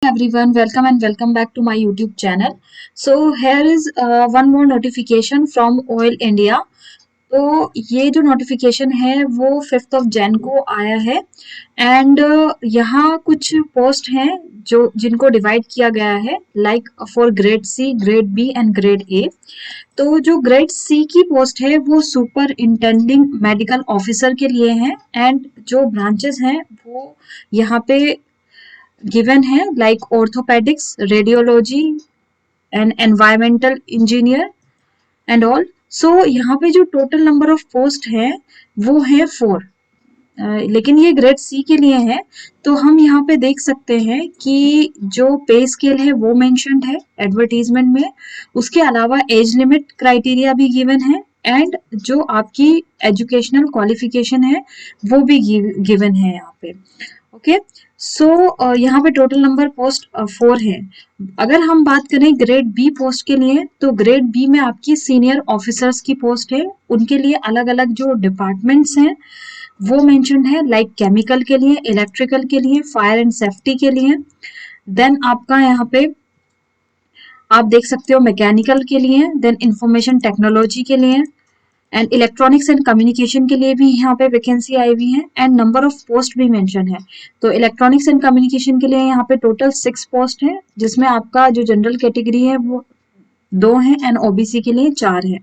Everyone, welcome and welcome back to my YouTube channel. So here is one more notification from Oil India. तो ये जो notification है वो 5th of Jain को आया है एंड यहाँ कुछ पोस्ट हैं जो जिनको डिवाइड किया गया है like for grade C, grade B and grade A. तो जो ग्रेड सी की पोस्ट है वो सुपर इंटेंडिंग मेडिकल ऑफिसर के लिए है एंड जो ब्रांचेस हैं वो यहाँ पे गिवन है like orthopaedics, radiology and environmental engineer and all. So यहाँ पे जो टोटल नंबर ऑफ पोस्ट है वो है 4, लेकिन ये ग्रेड सी के लिए है। तो हम यहाँ पे देख सकते हैं कि जो पे स्केल है वो मेंशन्ड है एडवर्टीजमेंट में। उसके अलावा एज लिमिट क्राइटेरिया भी गिवन है एंड जो आपकी एजुकेशनल क्वालिफिकेशन है वो भी गिवन है यहाँ पे। ओके, सो यहाँ पे टोटल नंबर पोस्ट 4 है। अगर हम बात करें ग्रेड बी पोस्ट के लिए तो ग्रेड बी में आपकी सीनियर ऑफिसर्स की पोस्ट है। उनके लिए अलग अलग जो डिपार्टमेंट्स हैं वो मेंशन्ड है लाइक केमिकल के लिए, इलेक्ट्रिकल के लिए, फायर एंड सेफ्टी के लिए। देन आपका यहाँ पे आप देख सकते हो मैकेनिकल के लिए, देन इंफॉर्मेशन टेक्नोलॉजी के लिए एंड इलेक्ट्रॉनिक्स एंड कम्युनिकेशन के लिए भी यहाँ पे वैकेंसी आई हुई है एंड नंबर ऑफ पोस्ट भी मेंशन है। तो इलेक्ट्रॉनिक्स एंड कम्युनिकेशन के लिए यहाँ पे टोटल 6 पोस्ट है जिसमें आपका जो जनरल कैटेगरी है वो 2 है एंड ओबीसी के लिए 4 है।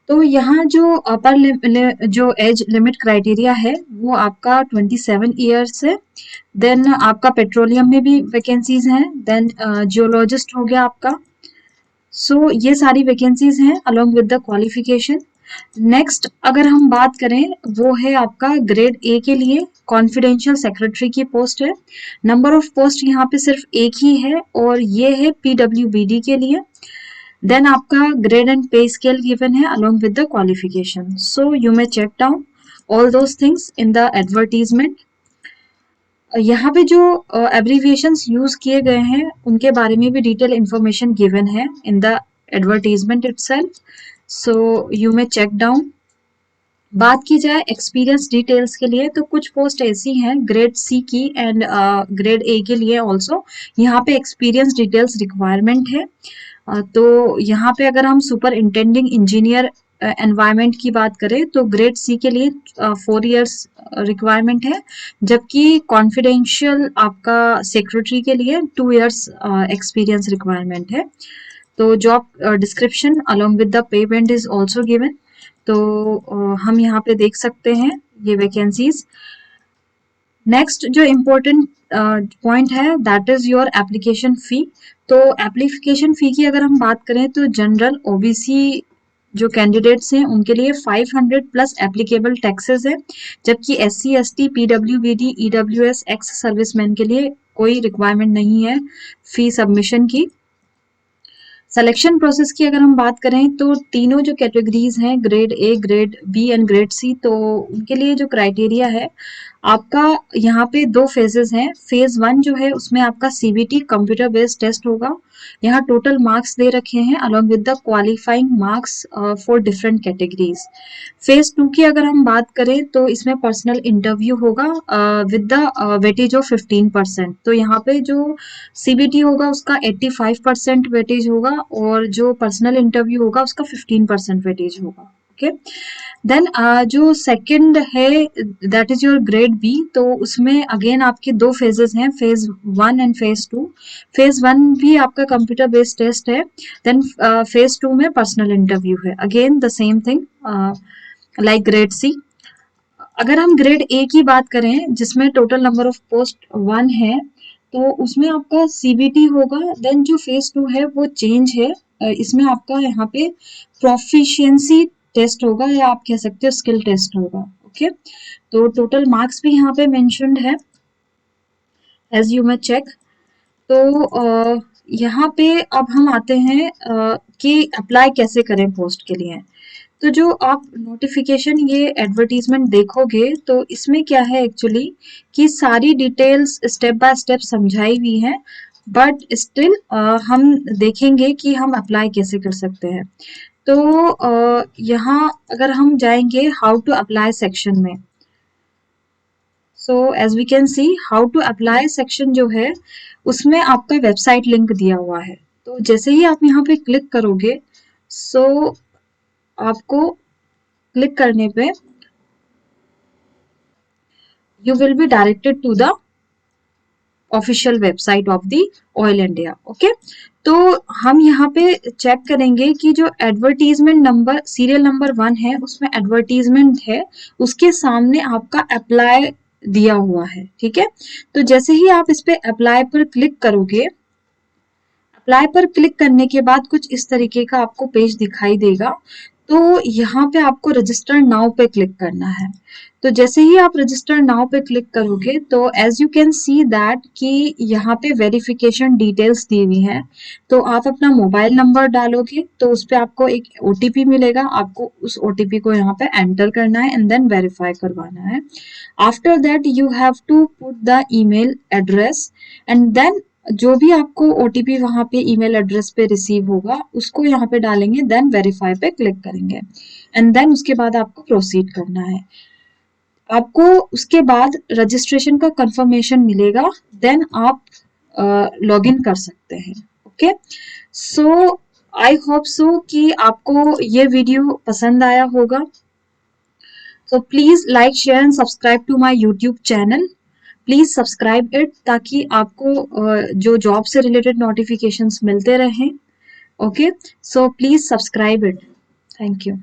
तो यहाँ जो अपर जो एज लिमिट क्राइटेरिया है वो आपका 27 ईयर्स है। देन आपका पेट्रोलियम में भी वैकेंसीज हैं, देन जियोलॉजिस्ट हो गया आपका। सो ये सारी वैकेंसीज हैं along with the qualification. Next अगर हम बात करें वो है आपका ग्रेड ए के लिए कॉन्फिडेंशियल सेक्रेटरी की पोस्ट है। नंबर ऑफ पोस्ट यहाँ पे सिर्फ एक ही है और ये है पीडब्ल्यूबीडी के लिए। देन आपका grade and pay scale given है along with the qualification. So you may check down all those things in the advertisement. यहाँ पे जो एब्रीविएशंस यूज किए गए हैं उनके बारे में भी डिटेल इंफॉर्मेशन गिवन है in the advertisement itself. So you may check down. बात की जाए एक्सपीरियंस डिटेल्स के लिए तो कुछ पोस्ट ऐसी हैं ग्रेड सी की एंड ग्रेड ए के लिए ऑल्सो यहाँ पे एक्सपीरियंस डिटेल्स रिक्वायरमेंट है। तो यहाँ पे अगर हम सुपर इंटेंडिंग इंजीनियर एनवायरमेंट की बात करें तो ग्रेड सी के लिए 4 इयर्स रिक्वायरमेंट है, जबकि कॉन्फिडेंशियल आपका सेक्रेटरी के लिए 2 इयर्स एक्सपीरियंस रिक्वायरमेंट है। तो job description along with the pay band is also given. तो हम यहाँ पे देख सकते हैं ये वैकेंसीज। नेक्स्ट जो इम्पोर्टेंट पॉइंट है that is your application fee. तो एप्लीकेशन फी की अगर हम बात करें तो जनरल ओबीसी जो कैंडिडेट्स हैं उनके लिए 500 प्लस एप्लीकेबल टैक्सेस है, जबकि SC ST PWBD EWS ex serviceman के लिए कोई रिक्वायरमेंट नहीं है फी सबमिशन की। सिलेक्शन प्रोसेस की अगर हम बात करें तो तीनों जो कैटेगरीज हैं grade A, grade B and grade C, तो उनके लिए जो क्राइटेरिया है आपका यहाँ पे 2 फेजेस हैं। फेज 1 जो है उसमें आपका सीबीटी कंप्यूटर बेस्ड टेस्ट होगा। यहाँ टोटल मार्क्स दे रखे हैं along with the qualifying marks for different categories. Phase 2 की अगर हम बात करें तो इसमें पर्सनल इंटरव्यू होगा विद द वेटेज ऑफ 15%। तो यहाँ पे जो सीबीटी होगा उसका 85% वेटेज होगा और जो पर्सनल इंटरव्यू होगा उसका 15% वेटेज होगा। ओके, देन जो सेकंड है that is your grade B. तो उसमें अगेन आपके 2 फेजेस हैं, फेज 1 एंड फेज 2। फेज 1 भी आपका कंप्यूटर बेस्ड टेस्ट है, देन फेज 2 में पर्सनल इंटरव्यू है, again the same thing like grade C. अगर हम ग्रेड ए की बात करें जिसमें टोटल नंबर ऑफ पोस्ट 1 है तो उसमें आपका सीबीटी होगा। देन जो फेज 2 है वो चेंज है, इसमें आपका यहाँ पे प्रोफिशिएंसी टेस्ट होगा या आप कह सकते हो स्किल टेस्ट होगा। ओके, तो टोटल मार्क्स भी यहाँ पे मेंशन्ड है एज यू मे चेक। तो यहाँ पे अब हम आते हैं कि अप्लाई कैसे करें पोस्ट के लिए। तो जो आप नोटिफिकेशन ये एडवर्टीजमेंट देखोगे तो इसमें क्या है एक्चुअली कि सारी डिटेल्स स्टेप बाय स्टेप समझाई हुई है, बट स्टिल हम देखेंगे कि हम अप्लाई कैसे कर सकते हैं। तो यहाँ अगर हम जाएंगे हाउ टू अप्लाई सेक्शन में, so as we can see how to apply section जो है उसमें आपका वेबसाइट लिंक दिया हुआ है। तो जैसे ही आप यहाँ पे क्लिक करोगे, सो आपको क्लिक करने पे you will be directed to the official website of the oil India. Okay, तो हम यहाँ पे चेक करेंगे कि जो एडवर्टीजमेंट नंबर सीरियल नंबर 1 है उसमें एडवर्टीजमेंट है, उसके सामने आपका अप्लाई दिया हुआ है। ठीक है, तो जैसे ही आप इस पे अप्लाई पर क्लिक करोगे, अप्लाई पर क्लिक करने के बाद कुछ इस तरीके का आपको पेज दिखाई देगा। तो यहाँ पे आपको रजिस्टर नाउ पे क्लिक करना है। तो जैसे ही आप रजिस्टर नाउ पे क्लिक करोगे तो as you can see that कि यहाँ पे वेरिफिकेशन डिटेल्स दी हुई है। तो आप अपना मोबाइल नंबर डालोगे तो उस पर आपको एक ओटीपी मिलेगा, आपको उस ओटीपी को यहाँ पे एंटर करना है एंड देन वेरीफाई करवाना है। After that you have to put the email address and then जो भी आपको ओटीपी वहां पे ईमेल एड्रेस पे रिसीव होगा उसको यहाँ पे डालेंगे, देन वेरीफाई पे क्लिक करेंगे एंड देन उसके बाद आपको प्रोसीड करना है। आपको उसके बाद रजिस्ट्रेशन का कंफर्मेशन मिलेगा, देन आप लॉग इन कर सकते हैं। Okay, so I hope so कि आपको ये वीडियो पसंद आया होगा। So please like share and subscribe to my YouTube channel. Please subscribe it ताकि आपको जो जॉब से रिलेटेड नोटिफिकेशंस मिलते रहें। Okay, so please subscribe it. Thank you.